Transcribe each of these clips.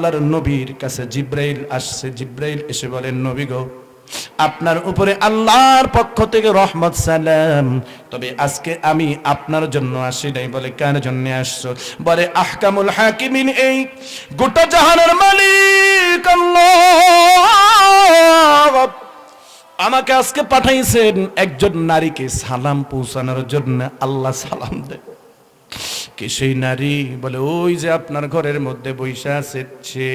আল্লাহর নবীর কাছে জিব্রাইল আসছে। জিব্রাইল এসে বলেন, নবী গো, আপনার উপরে আল্লাহর পক্ষ থেকে রহমত সালাম, তবে আজকে আমি আপনার জন্য আসি নাই। বলে কার জন্য আসছো? বলে আহকামুল হাকিমিন, এই গোটা জাহানের মালিক আল্লাহ আমাকে আজকে পাঠাইছেন একজন নারীকে সালাম পৌঁছানোর জন্য। আল্লাহ সালাম দেয়। কে সেই নারী? বলে ওই যে আপনার ঘরের মধ্যে বৈশা আছে সে।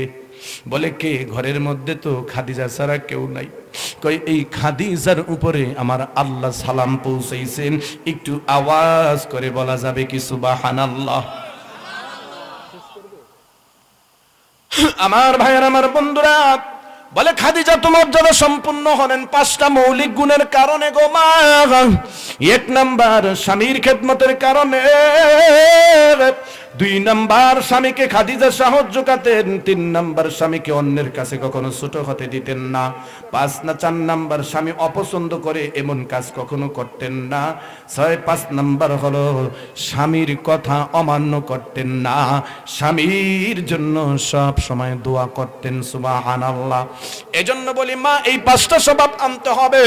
বলে কে? ঘরের মধ্যে তো খাদিজা ছাড়া কেউ নাই। কই এই খাদিজার উপরে আমার আল্লাহ সালাম পৌঁছাইছেন। একটু আওয়াজ করে বলা যাবে কি সুবহানাল্লাহ? আমার ভাইয়ের, আমার বন্ধুরা, বলে খাদিজা তোমার মর্যাদা সম্পূর্ণ হলেন 5টা মৌলিক গুণের কারণে গো মা। 1 নাম্বার স্বামীর খেদমতের কারণে, 2 নাম্বার স্বামীকে খাদিজা সাহায্য করতেন, 3 নাম্বার স্বামীকে অন্যের কাছে কখনো ছোট হতে দিতেন না, 4 নাম্বার স্বামী অপছন্দ করে এমন কাজ কখনো করতেন না, 5 নাম্বার হলো স্বামীর কথা অমান্য করতেন না, স্বামীর জন্য সব সময় দোয়া করতেন। সুবহানাল্লাহ। এজন্য বলি মা, এই 5টা স্বভাব আনতে হবে।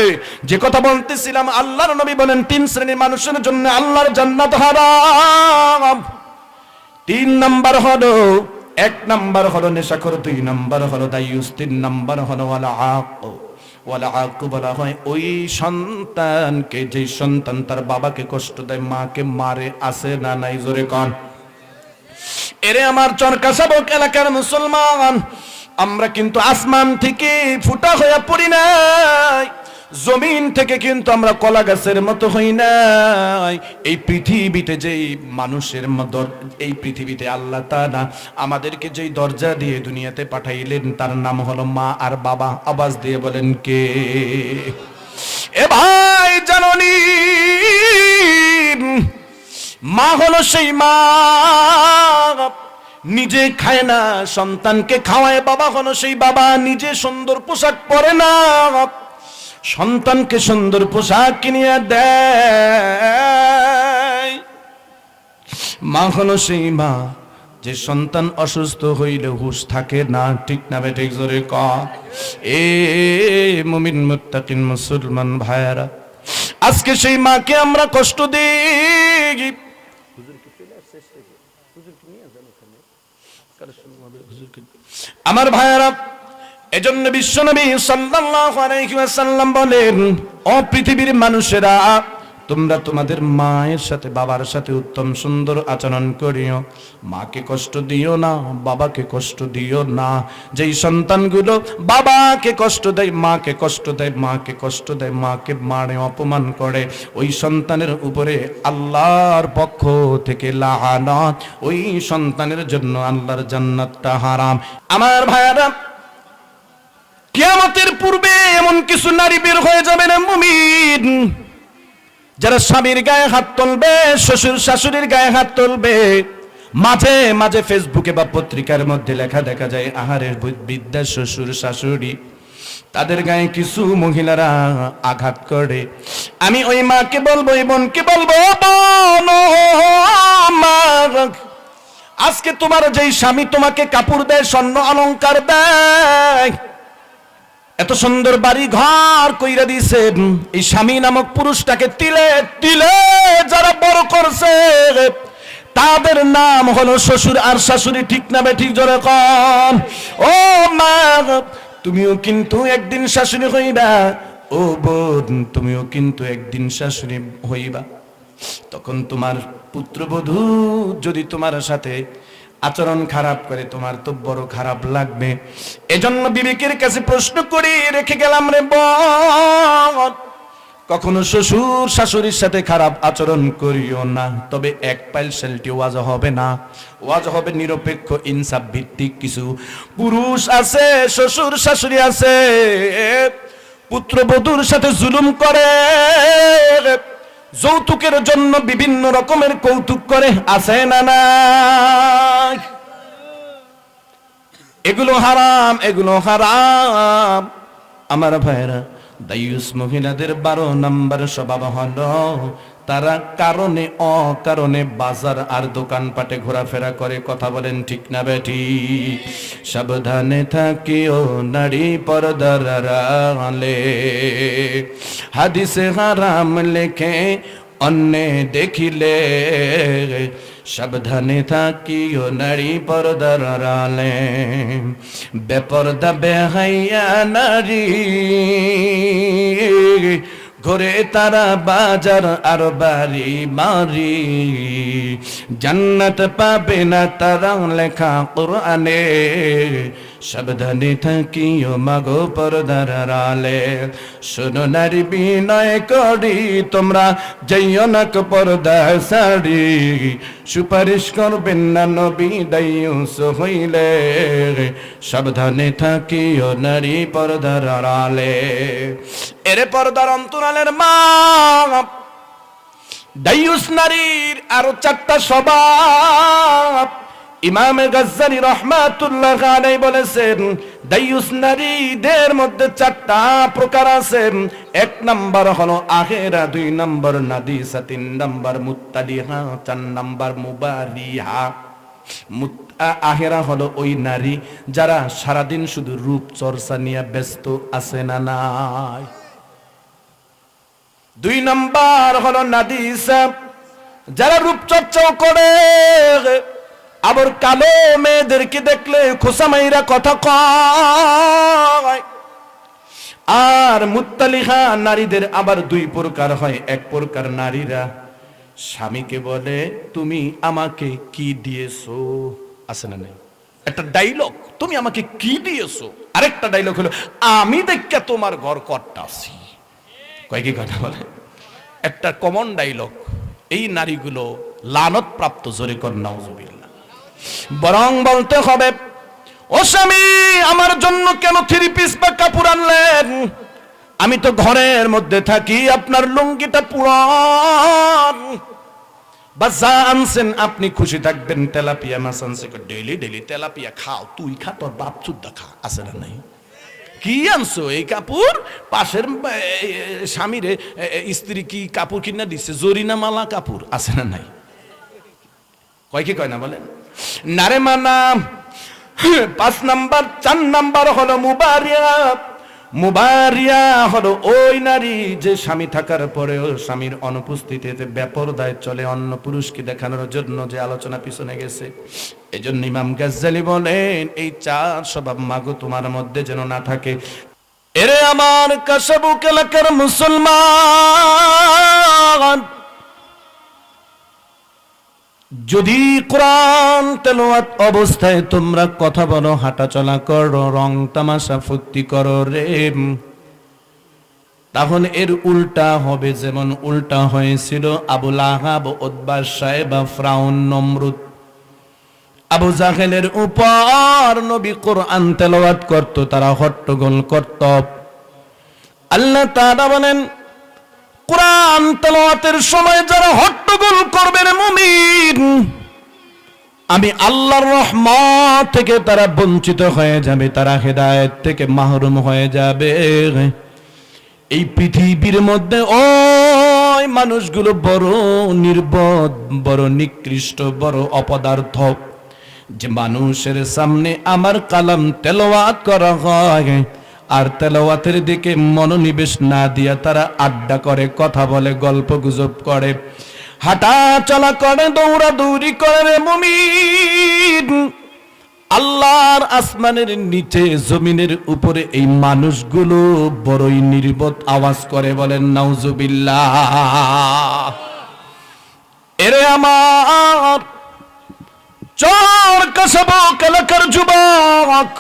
যে কথা বলতেছিলাম, আল্লাহর নবী বলেন 3 শ্রেণীর মানুষের জন্য আল্লাহর জান্নাত হারাম। 3 নাম্বার হলো, 1 নাম্বার হলো নেশাখোর, 2 নাম্বার হলো দায়ুস, 3 নাম্বার হলো ওয়ালা আক। ওয়ালা আক বলা হয় ওই সন্তানকে, যে সন্তান তার বাবাকে কষ্ট দেয়, মাকে মারে, আছে না নাই? জোরে কন। এরে আমার চরকা শাবক এলাকার মুসলমান, আমরা কিন্তু আসমান থেকে ফুটা হইয়া পড়ি নাই, জমিন থেকে কিন্তু আমরা কলা গাছের মতো হই নাই। এই পৃথিবীতে যেই মানুষের মতো, এই পৃথিবীতে আল্লাহ তাআলা আমাদেরকে যেই দরজা দিয়ে দুনিয়াতে পাঠাইলেন, তার নাম হলো মা আর বাবা। আওয়াজ দিয়ে বলেন কে? এ ভাই জাননি, মা হলো সেই মা নিজে খায় না, সন্তানকে খাওয়ায়। বাবা হলো সেই বাবা নিজে সুন্দর পোশাক পরে না, সন্তানকে সুন্দর পোশাক কিনিয়া দেয়। মা হলো সেই মা যে সন্তান অসুস্থ হইলে হুঁশ থাকে না। ঠিক না বে ঠিক? জোরে ক। এ মুমিন মুত্তাকিন মুসলমান ভাইয়ারা, আজকে সেই মাকে আমরা কষ্ট দিই। আমার ভাইয়ারা, এজন্য বিশ্বনবী সাল্লাল্লাহু আলাইহি ওয়াসাল্লাম বলেন, ও পৃথিবীর মানুষেরা, তোমরা তোমাদের মায়ের সাথে বাবার সাথে উত্তম সুন্দর আচরণ করিও। মাকে কষ্ট দিও না, বাবাকে কষ্ট দিও না। যেই সন্তানগুলো বাবাকে কষ্ট দেয়, মাকে কষ্ট দেয়, মাকে কষ্ট দেয়, মাকে মারে, অপমান করে, ওই সন্তানের উপরে আল্লাহর পক্ষ থেকে লাআনত, ওই সন্তানের জন্য আল্লাহর জান্নাতটা হারাম। আমার ভাইয়ারা, কিয়ামতের পূর্বে এমন কিছু নারী বের হয়ে যাবে না মুমিন, যারা স্বামীর গায়ে হাত তুলবে, শ্বশুর শাশুড়ির গায়ে হাত তুলবে। মাঝে মাঝে ফেসবুকে বা পত্রিকার মধ্যে লেখা দেখা যায়, আহারের বৃদ্ধা শ্বশুর শাশুড়ি, তাদের গায়ে কিছু মহিলারা আঘাত করে। আমি ওই মাকে বলবো, ওই বোনকে বলবো, বোন মা, আজকে তোমার যেই স্বামী তোমাকে কাপড় দেয়, স্বর্ণ অলংকার দেয়, এত সুন্দর বাড়ি ঘর কইরা দিয়েছেন, এই স্বামী নামক পুরুষটাকে তিলে তিলে যারা বড় করছে, তাদের নাম হলো শ্বশুর আর শাশুড়ি। ঠিক না বে ঠিক? জোরে কন। ও মা, তুমিও কিন্তু একদিন শাশুড়ি হইবা। ও বোন, তুমিও কিন্তু একদিন শাশুড়ি হইবা। তখন তোমার পুত্রবধূ যদি তোমার সাথে আচরণ খারাপ করে, তোমার তো বড় খারাপ লাগবে। এজন্য বিবেকের কাছে প্রশ্ন করি রেখে গেলাম রে বোন, কখনো শ্বশুর শাশুড়ির সাথে খারাপ আচরণ করিও না। তবে এক পার্সেন্টই ওয়াজ হবে না, ওয়াজ হবে নিরপেক্ষ ইনসাফ ভিত্তিক। কিছু পুরুষ আছে, শ্বশুর শাশুড়ি আছে, পুত্রবধূর সাথে জুলুম করে, যৌতুকের জন্য বিভিন্ন রকমের কৌতুক করে, আছে না না? এগুলো হারাম, এগুলো হারাম। আমার ভাইরা, দায়ুস মহিলাদের 12 নম্বর স্বভাব হলো তারা কারণে অকারণে বাজার আর দোকানপাটে ঘোরাফেরা করে। কথা বলেন ঠিক না বেঠিক? সাবধানে থাকিও নারী পর্দার আড়ালে, হাদিসে হারাম লেখে অন্যে দেখিলে, সাবধানে থাকিও নারী পর্দার আড়ালে। বেপরদা বেহাইয়া নারী ঘরে তারা বাজার আর বাড়ি বাড়ি, জান্নাত পাবে না তারা লেখা কোরআনে। সাবধানে থাকিও মাগো পর্দার আড়ালে। শোনো নারী বিনয় করি তোমরা যাইও না পর্দা সারি, সুপারিশ করবেন না নবী দায়ুস হইলে। সাবধানে থাকিও নারী পর্দার আড়ালে। এরে পর্দার অন্তরালের মা, দায়ুস নারীর আরো 4টা স্বভাব। ইমাম গাজ্জালি রাহমাতুল্লাহ আলাইহি বলেছেন, দায়ুস নারীদের মধ্যে 4টা প্রকার আছে। 1 নাম্বার হলো আখেরা, 2 নাম্বার নাদিসা, 3 নাম্বার মুত্তালিহা, 4 নাম্বার মুবারিহা। আখেরা হলো ওই নারী যারা সারাদিন শুধু রূপ চর্চা নিয়ে ব্যস্ত আছে না নাই। 2 নাম্বার হলো নাদিসা, যারা রূপচর্চাও করে আবার কালো মেয়েদেরকে দেখলে খোসামাইরা কথা কয়। আর মুত্তালিহা নারীদের আবার 2 প্রকার হয়। 1 প্রকার নারীরা স্বামীকে বলে তুমি আমাকে কি দিয়েছো, আছে না নাই একটা ডায়লগ, তুমি আমাকে কি দিয়েছো। আরেকটা ডায়লগ হলো আমি দেখে তোমার ঘর কট্টাছি। কয় কি কথা বলে? একটা কমন ডায়লগ। এই নারীগুলো লানত প্রাপ্ত, জোরে কর নাউজুবিল্লাহ। বরং বলতে হবে, ও স্বামী আমার জন্য কেন 3 পিস বা কাপড় আনলেন? আমি তো ঘরের মধ্যে থাকি, আপনার লুঙ্গিটা পুরান। বা যা আনছেন আপনি খুশি থাকবেন। তেলাপিয়া মাছ আনছে, ডেইলি ডেইলি তেলাপিয়া খাও, তুই খা, তোর বাপ চুদ্দা খা, আছে না নাই? কি আনছো এই কাপড়? পাশের স্বামীরে স্ত্রী কি কাপড় কিনা দিচ্ছে, জরিনা মালা কাপড়, আছে না নাই? কয় কি কয় না বলেন? নারে মানা। 5 নাম্বার 4 নাম্বার হলো মুবারিয়া। মুবারিয়া হলো ওই নারী যে স্বামী থাকার পরেও স্বামীর অনুপস্থিতিতে বেপরদায় চলে, অন্য পুরুষকে দেখানোর জন্য যে আলোচনা পিছনে গেছে। এজন্য ইমাম গাজ্জালি বলেন এই 4 স্বভাব মাগো তোমার মধ্যে যেন না থাকে। এরে আমার কাশবুক এলাকার মুসলমান, যদি কোরআন তেলাওয়াত অবস্থায় তোমরা কথা বলো, হাঁটা চলা করো, রং তামাশা ফুর্তি করো রে, তাহলে এর উল্টা হবে। যেমন উল্টা হয়েছিল আবু লাহাব, উতবা, সাইবা, ফিরআউন, নমরুদ, আবু জাহেলের উপর নবী কোরআন তেলাওয়াত করত, তারা হট্টগোল করত। আল্লাহ তাআলা বলেন, কোরআন তেলাওয়াতের সময় যারা হট্টগোল করবে রে মুমিন, আমি আল্লাহর রহমত থেকে তারা বঞ্চিত হয়ে যাবে, তারা হেদায়েত থেকে মাহরুম হয়ে যাবে। এই পৃথিবীর মধ্যে ওই মানুষগুলো বড় নির্বোধ, বড় নিকৃষ্ট, বড় অপদার্থ, যে মানুষের সামনে আমার কালাম তেলাওয়াত করা হয় আর তেলাওয়াতের দিকে মনোনিবেশ না দিয়া তারা আড্ডা করে, কথা বলে, গল্প গুজব করে, হাঁটা চলা করে, দৌড়াদৌড়ি করে রে মুমিন, আল্লাহর আসমানের নিচে জমিনের উপরে এই মানুষগুলো বড়ই নির্বোধ আওয়াজ করে, বলেন নাউজুবিল্লাহ। এরে আমার চর কাশবক এলাকার যুবক,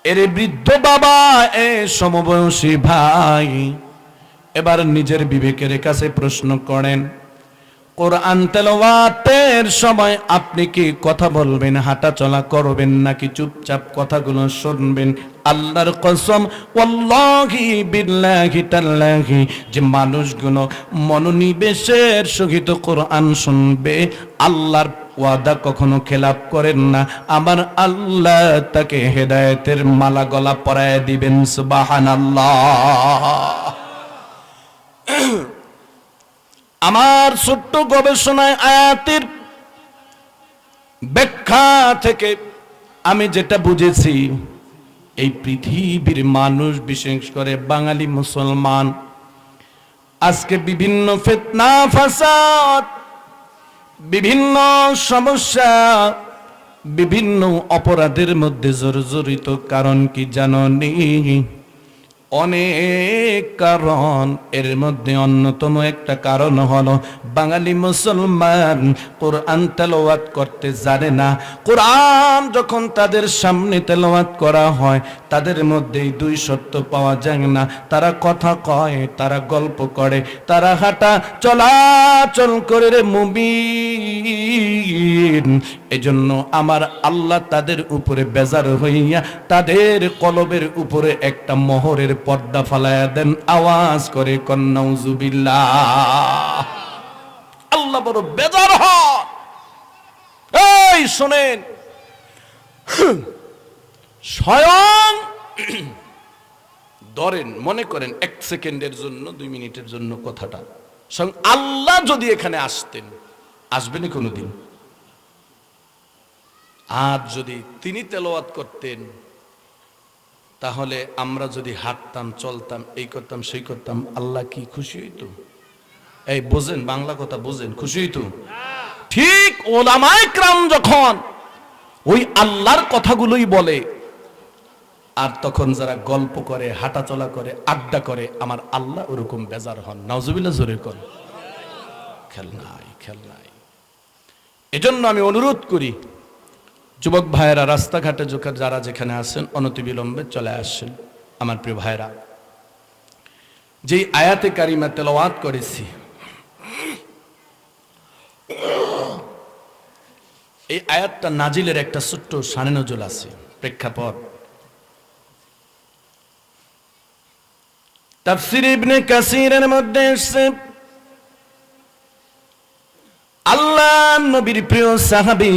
এরে বৃদ্ধ বাবা, এ সমবয়সী ভাই, এবার নিজের বিবেকের কাছে প্রশ্ন করেন, কোরআন তেলাওয়াতের সময় আপনি কি কথা বলবেন, হাঁটা চলা করবেন, নাকি চুপচাপ কথাগুলো শুনবেন? আল্লাহর কসম, ওয়াল্লাহি বিল্লাহি তাল্লাহি, যে মানুষগুলো মনোনিবেশের সহিত কোরআন শুনবে, আল্লাহর ওয়াদা কখনো খেলাপ করেন না, আমার আল্লাহ তাকে হেদায়েতের মালা গলা পরায় দিবেন। সুবহানাল্লাহ। আমার ছোট্ট গবেষণায় আয়াতের ব্যাখ্যা থেকে আমি যেটা বুঝেছি, এই পৃথিবীর মানুষ, বিশেষ করে বাঙালি মুসলমান, আজকে বিভিন্ন ফিতনা ফাসাদ, বিভিন্ন সমস্যা, বিভিন্ন অপরাধের মধ্যে জর্জরিত। কারণ কি জানেননি? অনেক কারণ। এর মধ্যে অন্যতম একটা কারণ হলো বাঙালি মুসলমান কোরআন তেলাওয়াত করতে জানে না। কোরআন যখন তাদের সামনে তেলাওয়াত করা হয়, তাদের মধ্যে দুই সত্য পাওয়া যায় না। তারা কথা কয়, তারা গল্প করে, তারা হাঁটা চলাচল করে রে মুমিন। এজন্য আমার আল্লাহ তাদের উপরে বেজার হইয়া তাদের কলবের উপরে একটা মোহরের পর্দা ফালায়া দেন। আওয়াজ করে নাউজুবিল্লাহ। আল্লাহ বড় বেজার হয়। এই শোনেন, স্বয়ং ধরেন, মনে করেন 1 সেকেন্ডের জন্য, 2 মিনিটের জন্য কথাটা, স্বয়ং আল্লাহ যদি এখানে আসতেন, আসবেন কোনোদিন? আর যদি তিনি তেলাওয়াত করতেন, তাহলে আমরা যদি হাঁটতাম, চলতাম, এই করতাম, সেই করতাম, আল্লাহ কি খুশি হইতো? এই বোঝেন, বাংলা কথা বোঝেন, খুশি হইতো? ঠিক ওলামায়ে কেরাম যখন ওই আল্লাহর কথাগুলোই বলে, আর তখন যারা গল্প করে, হাঁটাচলা করে, আড্ডা করে, আমার আল্লাহ ওরকম বেজার হন। নাউজুবিল্লাহ, জোরে কর। খেল নাই, খেল নাই। এজন্য আমি অনুরোধ করি, যুবক ভাইয়েরা, রাস্তাঘাটে যারা যেখানে আছেন, অনতিবিলম্বে চলে আসেন। আমার প্রিয় ভাইয়েরা, যেই আয়াতে কারিমা তেলাওয়াত করেছি, এই আয়াতটা নাজিলের একটা ছোট্ট শানে নজুল আছে, প্রেক্ষাপট। তাফসীর ইবনে কাসিরের মধ্যে এসেছে, আল্লাহ নবীর প্রিয় সাহাবী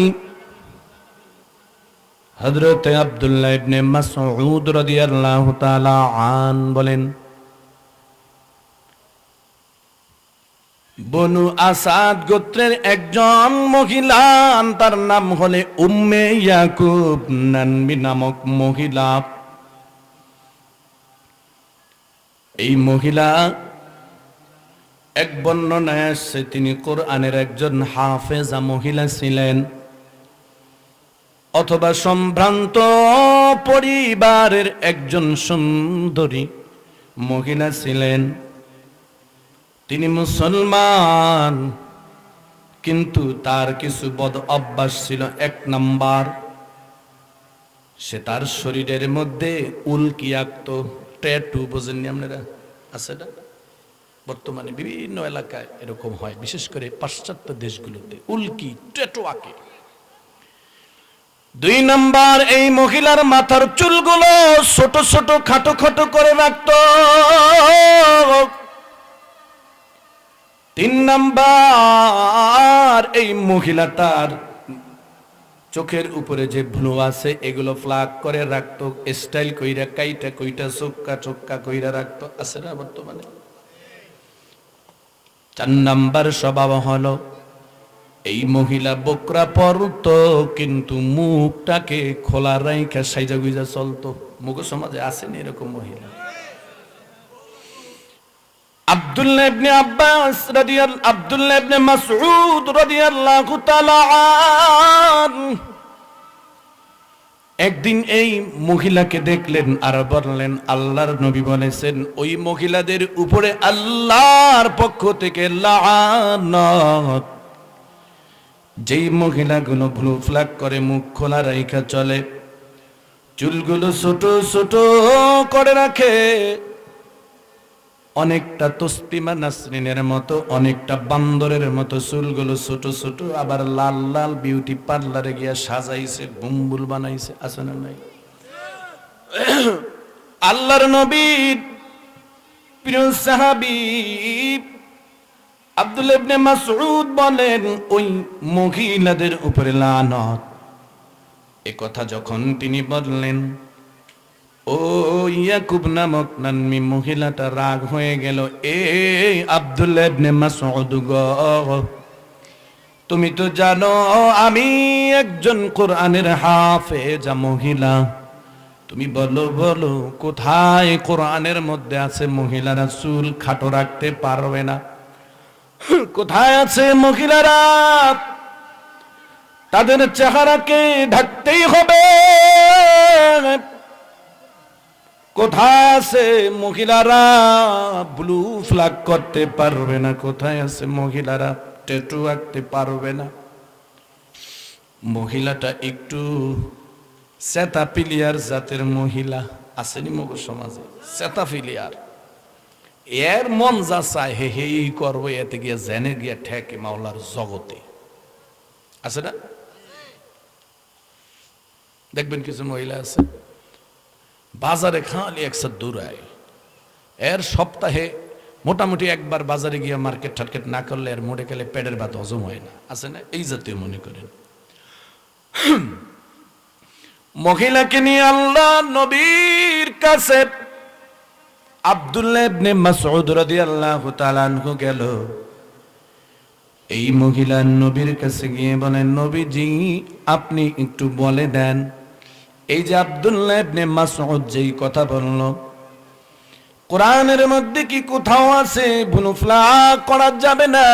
হযরত আব্দুল্লাহ ইবনে মাসউদ রাদিয়াল্লাহু তাআলা আন বলেন, বনু আসাদ গোত্রের একজন মহিলা, তার নাম হলে উম্মে ইয়াকুব নানবি নামক মহিলা। এই মহিলা, এক বর্ণনায় আসছে, তিনি কোরআনের একজন হাফেজা মহিলা ছিলেন, অথবা সম্ভ্রান্ত পরিবারের একজন সুন্দরী মহিলা ছিলেন। তিনি মুসলমান, কিন্তু তার কিছু বদ অভ্যাস ছিল। 1 নাম্বার, সে তার শরীরের মধ্যে উল্কি আঁকতো। ট্যাটু বোঝেননি আপনারা? আছে না? বর্তমানে বিভিন্ন এলাকায় এরকম হয়, বিশেষ করে পাশ্চাত্য দেশগুলোতে উল্কি, ট্যাটু আঁকে। 2 নাম্বার, এই মহিলার মাথার চুলগুলো ছোট ছোট খাটো খাটো করে রাখত। 3 নাম্বার, এই মহিলাটার চোখের উপরে যে ভ্রু আছে, এগুলো ফ্লাক করে রাখতো, স্টাইল কইরা, কাইটা কইটা, চোক্কা চোক্কা কইরা রাখতো। আছে না বর্তমানে? 4 নাম্বার স্বভাব হলো, এই মহিলা বকরা পরতো, কিন্তু মুখটাকে খোলা রাইখা সাইজা গুইজা চলতো। মুখ সমাজে আসেনি এরকম মহিলা? আব্দুল্লাহ ইবনে আব্বাস আব্দুল্লাহ ইবনে মাসউদ রাদিয়াল্লাহু তাআলা আনহু একদিন এই মহিলাকে দেখলেন আর বললেন, আল্লাহর নবী বলেছেন, ওই মহিলাদের উপরে আল্লাহর পক্ষ থেকে লাআনত। যেই মহিলাগুলো ভ্রু ফ্লাক করে, মুখ খোলা রাইখা চলে, চুলগুলো ছোট ছোট করে রাখে, অনেকটা তসলিমা নাসরিনের মতো, অনেকটা বান্দরের মতো চুলগুলো ছোট ছোট, আবার লাল লাল বিউটি পার্লারে গিয়া সাজাইছে, বুম্বুল বানাইছে। আছে না নাই? আল্লাহর নবীর প্রিয় সাহাবী আব্দুল্লাহ ইবনে মাসউদ বলেন, ওই মহিলাদের উপরে লানত। এ কথা যখন তিনি বললেন, ও ইয়াকুব নামক নাম্নী মহিলাটা রাগ হয়ে গেল, এই আব্দুল্লাহ ইবনে মাসউদ গো, তুমি তো জানো আমি একজন কোরআনের হাফেজা মহিলা, তুমি বলো বলো কোথায় কোরআনের মধ্যে আছে মহিলারা চুল খাটো রাখতে পারবে না? কোথায় আছে মহিলারা তাদের চেহারাকে ঢাকতেই হবে? কোথায় আছে মহিলারা ব্লু ফ্ল্যাগ করতে পারবে না? কোথায় আছে মহিলারা ট্যাটু আঁকতে পারবে না? মহিলাটা একটু সেতাপিলিয়ার জাতের মহিলা, আসেনি মগ সমাজে সেতাপিলিয়ার, এর মন যা চায় হে হে করবো, এতে গিয়ে জেনে গিয়ে ঠেকে মাওলার জগতে, আছে না? দেখবেন কিছু মহিলা আছে বাজারে খালি একসাথে দৌড়ায়, এর সপ্তাহে মোটামুটি একবার বাজারে গিয়ে মার্কেট টার্কেট না করলে এর মোড়ে গেলে পেটের ভাত হজম হয় না, আছে না? এই জাতীয় মনে করেন। মহিলাকে নিয়ে আল্লাহ নবীর কাছে আব্দুল্লাহ ইবনে মাসউদ রাদিয়াল্লাহু তাআলা আনহু গেল। এই মহিলা নবীর কাছে গিয়ে বলেন, নবীজি আপনি একটু বলে দেন, এই যে আব্দুল্লাহ ইবনে মাসউদ যেই কথা বলল, কোরআনের মধ্যে কি কোথাও আছে বুনুফলা করা যাবে না?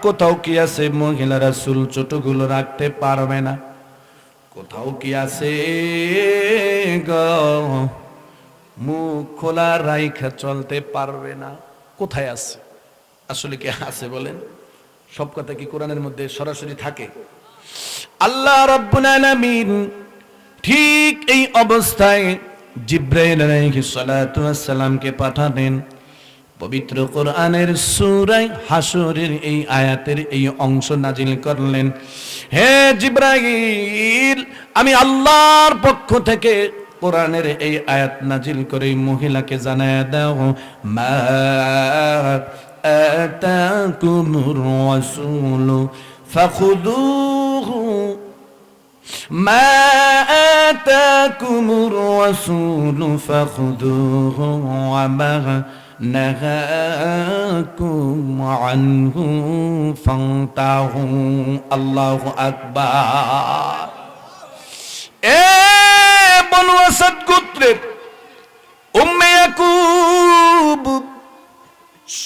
কোথাও কি আছে মহিলারা চুল ছোটগুলো রাখতে পারবে না? কোথাও কি আছে গো মুখ খোলা রাইখা চলতে পারবে না? কোথায় আছে? আসলে কি আছে বলেন? সব কথা কি কোরআনের মধ্যে সরাসরি থাকে? আল্লাহ রাব্বুল আলামিন ঠিক এই অবস্থায় জিবরাইল আলাইহিস সালাতু ওয়াস সালামকে পাঠালেন। পবিত্র কোরআনের সূরা হাশরের এই আয়াতের এই অংশ নাজিল করলেন। হে জিবরাইল, আমি আল্লাহর পক্ষ থেকে কোরআনের এই আয়াত নাজিল করে মহিলাকে জানায়া দাও, মা আতাকুমুর রাসূলু ফাখুদুহু মা আতাকুমুর রাসূলু ফাখুদুহু ওয়া মা নাহাকুম আনহু ফান্তাহু। আল্লাহু আকবার। এ বনু আসাদ গোত্রের উম্মে ইয়াকুব,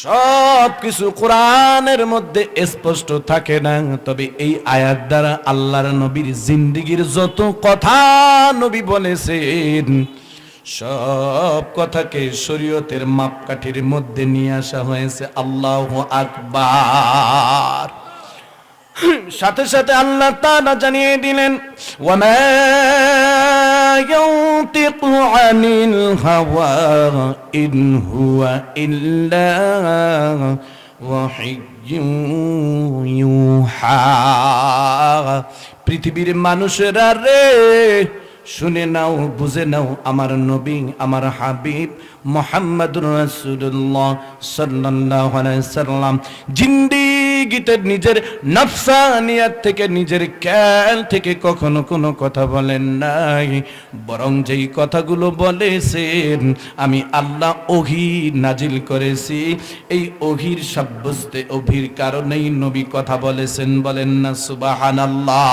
সব কিছু কোরআনের মধ্যে স্পষ্ট থাকে না, তবে এই আয়াত দ্বারা আল্লাহর নবীর জিন্দেগীর যত কথা নবী বলেছেন সব কথাকে শরীয়তের মাপকাঠির মধ্যে নিয়ে আসা হয়েছে। আল্লাহু আকবার। সাথে সাথে আল্লাহ তাআলা জানিয়ে দিলেন, ওয়া মা ইয়ানতিকু আনিল হাওয়া ইন হুয়া ইল্লা ওয়াহিয়্যুন ইউহা। পৃথিবীর মানুষেরা রে, শুনে নাও, বুঝে নাও, আমার নবী, আমার হাবিব মুহাম্মদুর রাসূলুল্লাহ সাল্লাল্লাহু আলাইহি সাল্লাম জিন্দেগিতে নিজের নফসানিয়াত থেকে, নিজের জ্ঞান থেকে কখনো কোনো কথা বলেন নাই, বরং যেই কথাগুলো বলেছেন আমি আল্লাহ ওহী নাজিল করেছি, এই ওহীর সাব্যস্তে ওহীর কারণেই নবী কথা বলেছেন। বলেন না সুবহানাল্লাহ।